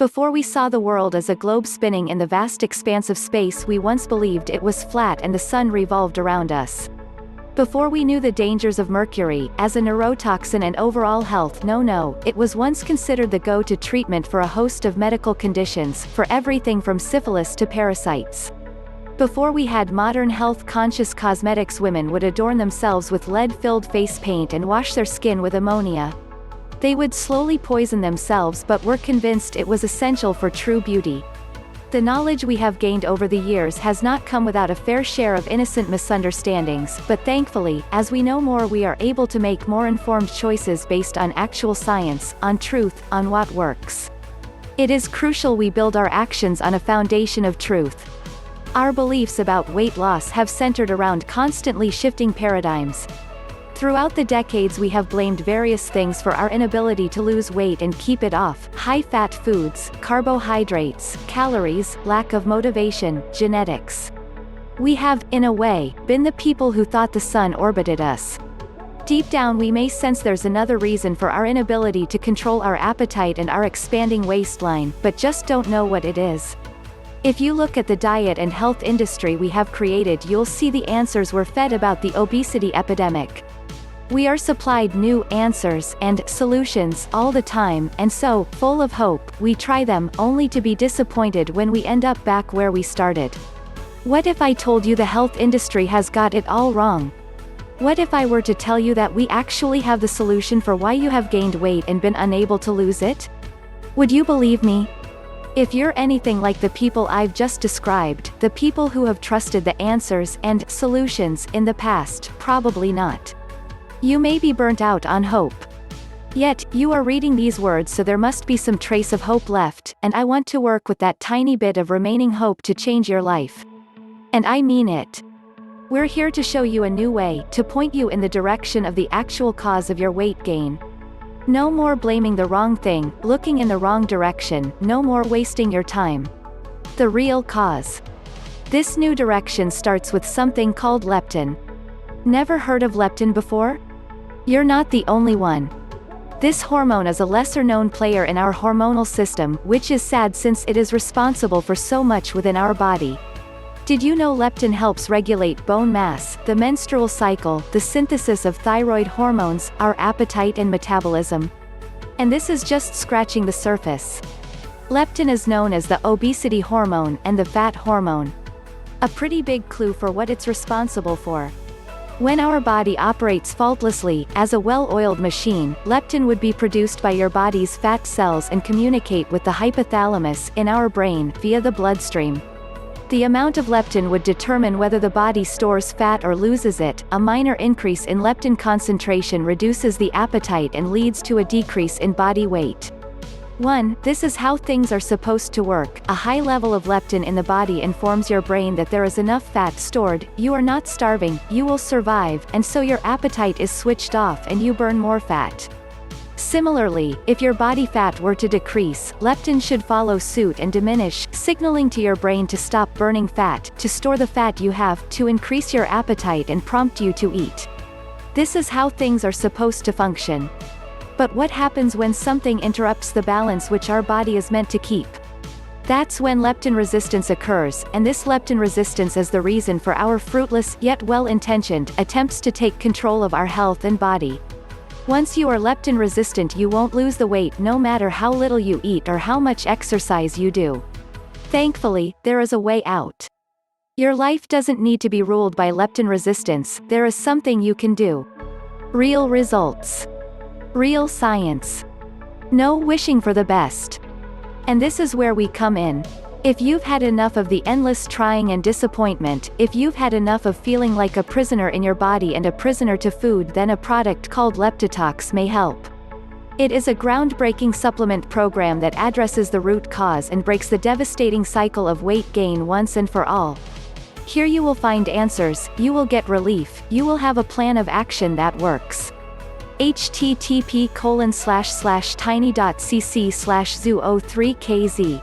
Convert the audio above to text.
Before we saw the world as a globe spinning in the vast expanse of space, we once believed it was flat and the sun revolved around us. Before we knew the dangers of mercury, as a neurotoxin and overall health, it was once considered the go-to treatment for a host of medical conditions, for everything from syphilis to parasites. Before we had modern health-conscious cosmetics, women would adorn themselves with lead-filled face paint and wash their skin with ammonia. They would slowly poison themselves but were convinced it was essential for true beauty. The knowledge we have gained over the years has not come without a fair share of innocent misunderstandings, but thankfully, as we know more, we are able to make more informed choices based on actual science, on truth, on what works. It is crucial we build our actions on a foundation of truth. Our beliefs about weight loss have centered around constantly shifting paradigms. Throughout the decades, we have blamed various things for our inability to lose weight and keep it off: high-fat foods, carbohydrates, calories, lack of motivation, genetics. We have, in a way, been the people who thought the sun orbited us. Deep down we may sense there's another reason for our inability to control our appetite and our expanding waistline, but just don't know what it is. If you look at the diet and health industry we have created, you'll see the answers we're fed about the obesity epidemic. We are supplied new answers and solutions all the time, and so, full of hope, we try them, only to be disappointed when we end up back where we started. What if I told you the health industry has got it all wrong? What if I were to tell you that we actually have the solution for why you have gained weight and been unable to lose it? Would you believe me? If you're anything like the people I've just described, the people who have trusted the answers and solutions in the past, probably not. You may be burnt out on hope. Yet, you are reading these words, so there must be some trace of hope left, and I want to work with that tiny bit of remaining hope to change your life. And I mean it. We're here to show you a new way, to point you in the direction of the actual cause of your weight gain. No more blaming the wrong thing, looking in the wrong direction, no more wasting your time. The real cause. This new direction starts with something called leptin. Never heard of leptin before? You're not the only one. This hormone is a lesser-known player in our hormonal system, which is sad since it is responsible for so much within our body. Did you know leptin helps regulate bone mass, the menstrual cycle, the synthesis of thyroid hormones, our appetite and metabolism? And this is just scratching the surface. Leptin is known as the obesity hormone and the fat hormone. A pretty big clue for what it's responsible for. When our body operates faultlessly, as a well-oiled machine, leptin would be produced by your body's fat cells and communicate with the hypothalamus in our brain via the bloodstream. The amount of leptin would determine whether the body stores fat or loses it. A minor increase in leptin concentration reduces the appetite and leads to a decrease in body weight. 1. This is how things are supposed to work. A high level of leptin in the body informs your brain that there is enough fat stored, you are not starving, you will survive, and so your appetite is switched off and you burn more fat. Similarly, if your body fat were to decrease, leptin should follow suit and diminish, signaling to your brain to stop burning fat, to store the fat you have, to increase your appetite and prompt you to eat. This is how things are supposed to function. But what happens when something interrupts the balance which our body is meant to keep? That's when leptin resistance occurs, and this leptin resistance is the reason for our fruitless, yet well-intentioned, attempts to take control of our health and body. Once you are leptin resistant, you won't lose the weight no matter how little you eat or how much exercise you do. Thankfully, there is a way out. Your life doesn't need to be ruled by leptin resistance, there is something you can do. Real results. Real science. No wishing for the best. And this is where we come in. If you've had enough of the endless trying and disappointment, if you've had enough of feeling like a prisoner in your body and a prisoner to food, then a product called Leptitox may help. It is a groundbreaking supplement program that addresses the root cause and breaks the devastating cycle of weight gain once and for all. Here you will find answers, you will get relief, you will have a plan of action that works. http://tiny.cc/zoo03kz